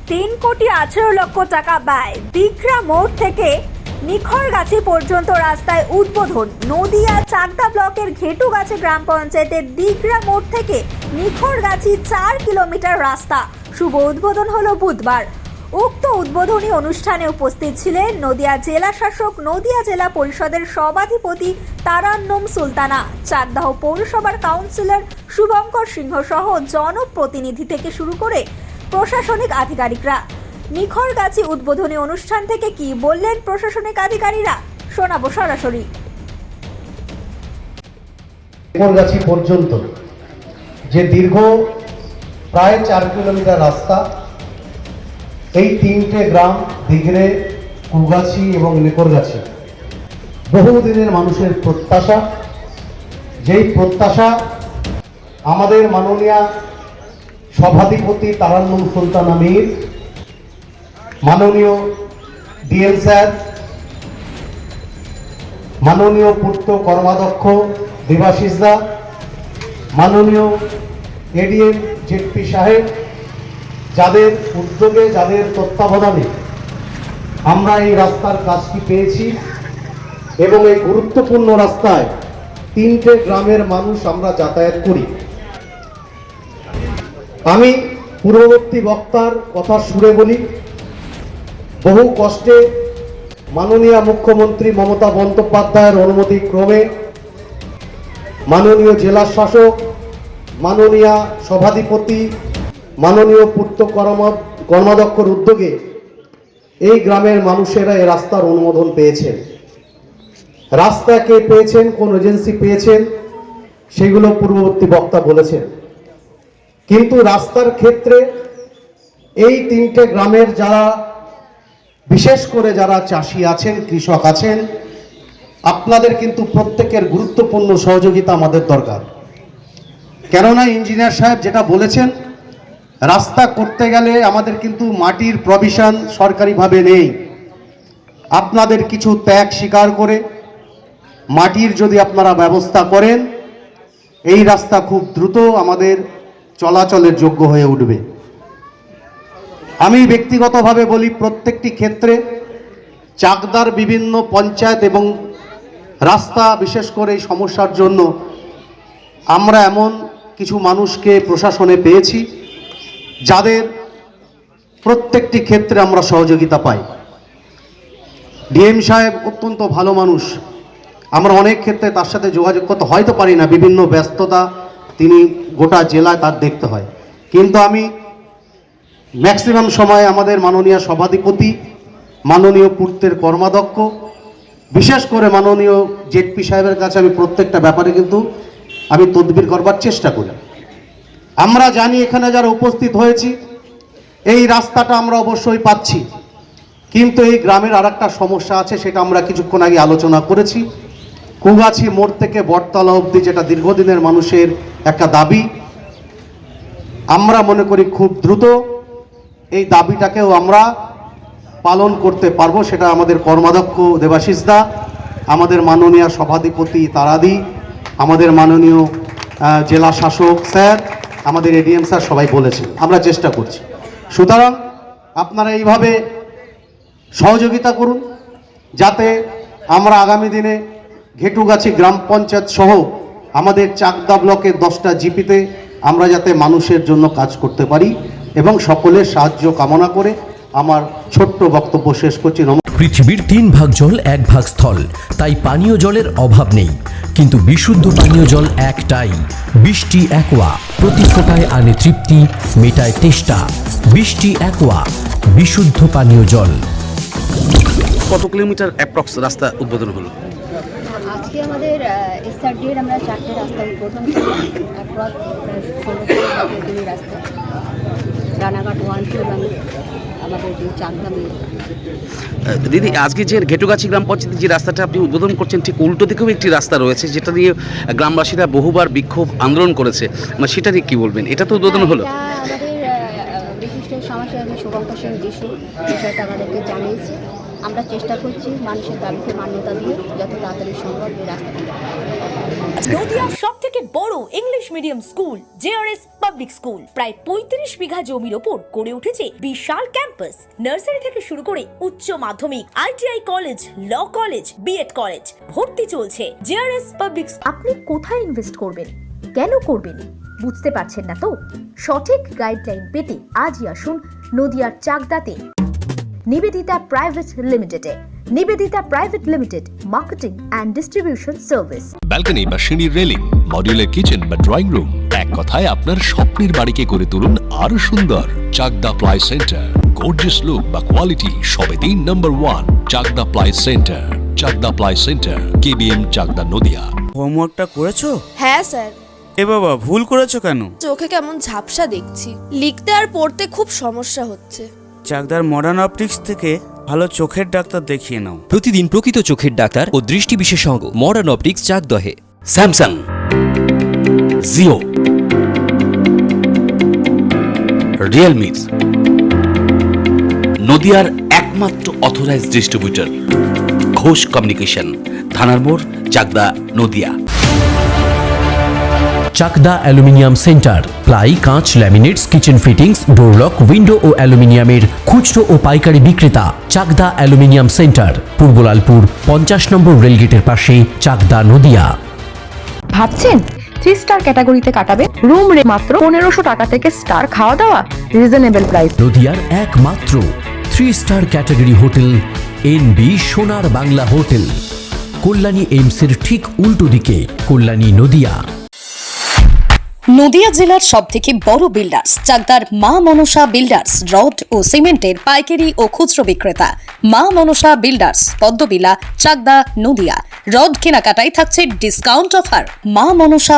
3,18,00,000 টাকা ব্যয়। দিঘরা মোড় থেকে নিখরগাছি পর্যন্ত রাস্তায় উদ্বোধন। নদিয়া চাকদা ব্লকের ঘেটুগাছি গ্রাম পঞ্চায়েতের দিঘরা মোড় থেকে নিখরগাছি 4 কিলোমিটার রাস্তা শুভ উদ্বোধন হলো বুধবার। উক্ত উদ্বোধনী অনুষ্ঠানে উপস্থিত ছিলেন নদিয়া জেলা শাসক, নদিয়া জেলা পরিষদের সভাধিপতি তারান্নুম সুলতানা, চাকদাহ পৌরসভার কাউন্সিলর শুভঙ্কর সিংহ সহ জনপ্রতিনিধি থেকে শুরু করে প্রশাসনিক আধিকারিকরা। নিখরগাছি উদ্বোধনী অনুষ্ঠান থেকে কি বললেন প্রশাসনিক আধিকারিকরা, শোনাবো সরাসরি। নিখরগাছি পর্যন্ত যে দীর্ঘ প্রায় 4 কিলোমিটার রাস্তা, এই 3টে গ্রাম দিঘরে, কুগাছি এবং নিখরগাছি বহুদিনের মানুষের প্রত্যাশা। যেই প্রত্যাশা আমাদের মাননীয় সভাধিপতি তারান্নুম সুলতানা মীর, মাননীয় ডিএম স্যার, মাননীয় পূর্ত কর্মাধ্যক্ষ দেবাশিস দা, মাননীয় এডিএম জেপি সাহেব, যাদের উদ্যোগে, যাদের তত্ত্বাবধানে আমরা এই রাস্তার কাজটি পেয়েছি এবং এই গুরুত্বপূর্ণ রাস্তায় 3টে গ্রামের মানুষ আমরা যাতায়াত করি। আমি পূর্ববর্তী বক্তার কথা সুরে বলি, বহু কষ্টে মাননীয় মুখ্যমন্ত্রী মমতা বন্দ্যোপাধ্যায়ের অনুমতি ক্রমে মাননীয় জেলা শাসক, মাননীয় সভাধিপতি, মাননীয় পূর্ত কর্মাধ্যক্ষর উদ্যোগে এই গ্রামের মানুষেরা এই রাস্তার অনুমোদন পেয়েছেন। রাস্তা কে পেয়েছেন, কোন এজেন্সি পেয়েছেন, সেগুলো পূর্ববর্তী বক্তা বলেছেন। কিন্তু রাস্তার ক্ষেত্রে এই 3টে গ্রামের যারা, বিশেষ করে যারা চাষি আছেন, কৃষক আছেন, আপনাদের কিন্তু প্রত্যেকের গুরুত্বপূর্ণ সহযোগিতা আমাদের দরকার। কেননা ইঞ্জিনিয়ার সাহেব যেটা বলেছেন, রাস্তা করতে গেলে আমাদের কিন্তু মাটির প্রভিশন সরকারিভাবে নেই। আপনাদের কিছু ত্যাগ স্বীকার করে মাটির যদি আপনারা ব্যবস্থা করেন, এই রাস্তা খুব দ্রুত আমাদের চলাচলের যোগ্য হয়ে উঠবে। আমি ব্যক্তিগতভাবে বলি, প্রত্যেকটি ক্ষেত্রে চাকদার বিভিন্ন পঞ্চায়েত এবং রাস্তা, বিশেষ করে এই সমস্যার জন্য আমরা এমন কিছু মানুষকে প্রশাসনে পেয়েছি যাদের প্রত্যেকটি ক্ষেত্রে আমরা সহযোগিতা পাই। ডিএম সাহেব অত্যন্ত ভালো মানুষ, আমরা অনেক ক্ষেত্রে তার সাথে যোগাযোগ করতে হয়তো পারি না, বিভিন্ন ব্যস্ততা তিনি গোটা জেলায় তার দেখতে হয়। কিন্তু আমি ম্যাক্সিমাম সময় আমাদের মাননীয় সভাধিপতি, মাননীয় পূর্তের কর্মাধ্যক্ষ, বিশেষ করে মাননীয় জেপি সাহেবের কাছে আমি প্রত্যেকটা ব্যাপারে কিন্তু আমি তদবির করবার চেষ্টা করি। আমরা জানি এখানে যারা উপস্থিত হয়েছি, এই রাস্তাটা আমরা অবশ্যই পাচ্ছি, কিন্তু এই গ্রামের আরেকটা সমস্যা আছে, সেটা আমরা কিছুক্ষণ আগে আলোচনা করেছি। কুগাছি মোড় থেকে বটতলা অবধি, যেটা দীর্ঘদিনের মানুষের একটা দাবি, আমরা মনে করি খুব দ্রুত এই দাবিটাকেও আমরা পালন করতে পারবো। সেটা আমাদের কর্মাধ্যক্ষ দেবাশিস দা, আমাদের মাননীয় সভাধিপতি তারাদি, আমাদের মাননীয় জেলা শাসক স্যার, আমাদের এডিএম স্যার সবাই বলেছেন, আমরা চেষ্টা করছি। সুতরাং আপনারা এইভাবে সহযোগিতা করুন, যাতে আমরা আগামী দিনে ঘেটুগাছি গ্রাম পঞ্চায়েত সহ আমাদের চাকদা ব্লকের 10টা জিপিতে আমরা যাতে মানুষের জন্য কাজ করতে পারি, এবং সকলের সাহায্য কামনা করে আমার ছোট্ট বক্তব্য শেষ করছি। পৃথিবীর 3 ভাগ জল 1 ভাগ স্থল, তাই পানীয় জলের অভাব নেই। কিন্তু বিশুদ্ধ পানীয় জল একটাই, বৃষ্টি অ্যাকোয়া। প্রতি ফোঁটায় আনে তৃপ্তি, মেটায় তেষ্টা। বৃষ্টি অ্যাকোয়া, বিশুদ্ধ পানীয় জল। কত কিলোমিটার অ্যাপ্রক্স রাস্তা উদ্বোধন হলো? আজকে আমাদের এসআরডিএর আমরা 4টে রাস্তা উদ্বোধন করলাম। অ্যাপ্রক্স 16 রাস্তা, রানাঘাট 1 টু আমাদের চাকদা মেয়ে। দিদি, আজকে যে ঘেটুগাছি গ্রাম পঞ্চায়েতের যে রাস্তাটা আপনি উদ্বোধন করছেন, ঠিক উল্টো দিকেও একটি রাস্তা রয়েছে, যেটা নিয়ে গ্রামবাসীরা বহুবার বিক্ষোভ আন্দোলন করেছে, মানে সেটা নিয়ে কী বলবেন? এটা তো উদ্বোধন হলো। আমাদের বিশিষ্ট সমাজসেবী শুভঙ্কর সিং যিশু বিষয়টা আমাদেরকে জানিয়েছে। আমরা চেষ্টা করছি মানুষের দাবিকে মান্যতা দিয়ে যত তাড়াতাড়ি সম্ভব এই রাস্তাটা। নদিয়ার সব থেকে বড় English medium school JRS public school প্রায় ৩৫ বিঘা জমির ওপর গড়ে উঠেছে বিশাল ক্যাম্পাস। নার্সারি থেকে শুরু করে উচ্চ মাধ্যমিক, ITI college, law college, BEd college, ভর্তি চলছে। JRS public. আপনি কোথায় ইনভেস্ট করবেন, কেন করবেন বুঝতে পারছেন না তো? সঠিক গাইডলাইন পেতে আজই আসুন নদিয়ার চাকদাতে নিবেদিতা প্রাইভেট লিমিটেডে। Nivedita private limited, marketing and distribution service. Balcony বা সিঁড়ির রেলিং, মডিউলার কিচেন বা ড্রয়িং রুম, এক কথায় আপনার স্বপ্নের বাড়িকে করে তুলুন আরো সুন্দর। Chakdah ply centre, gorgeous look বা কোয়ালিটি সবে 3 নম্বর 1 Chakdah ply centre. Chakdah ply centre, KBM, Chakdah, Nadia. হোমওয়ার্কটা করেছো? হ্যাঁ স্যার। এ বাবা, ভুল করেছো কেন? চোখে কেমন ঝাপসা দেখছি, লিখতে আর পড়তে খুব সমস্যা হচ্ছে। চাকদার মডার্ন অপটিক্স থেকে ভালো চোখের ডাক্তার দেখিয়ে নাও। প্রতিদিন প্রকৃত চোখের ডাক্তার ও দৃষ্টি বিশেষজ্ঞ মডার্ন অপটিক্স চাকদহে। স্যামসাং, জিও, রিয়েলমি, নদিয়ার একমাত্র অথরাইজড ডিস্ট্রিবিউটর ঘোষ কমিউনিকেশন, থানার মোড়, Chakdah, Nadia. Chakdah aluminium centre, ply, কাঁচ, laminates, kitchen fittings, door lock, window ও অ্যালুমিনিয়ামের খুচরো ও পাইকারি বিক্রেতা। চাকদা অ্যালুমিনিয়াম সেন্টার, পূর্ব লালপুর 50 নম্বর রেলগেটের পাশে, চাকদা, নদিয়া। ভাবছেন 3 স্টার ক্যাটাগরিতে কাটাবেন? রুম রে মাত্র 1500 টাকা থেকে স্টার, খাওয়া দাওয়া রিজনেবল প্রাইস। নদিয়ার একমাত্র 3 স্টার ক্যাটাগরি হোটেল এনবি সোনার বাংলা হোটেল, কল্যাণী এইমসের ঠিক উল্টো দিকে, কল্যাণী, নদিয়া। নদিয়া জেলার সব থেকে বড় বিল্ডার্স চাকদার মা মনসা বিল্ডার্স, রড ও সিমেন্টের পাইকারি ও খুচরো বিক্রেতা। মা মনসা বিল্ডার্স, পদ্মবিলা, চাকদা, নদিয়া। রড কেনাকাটায় থাকছে ডিসকাউন্ট অফার। মা মনসা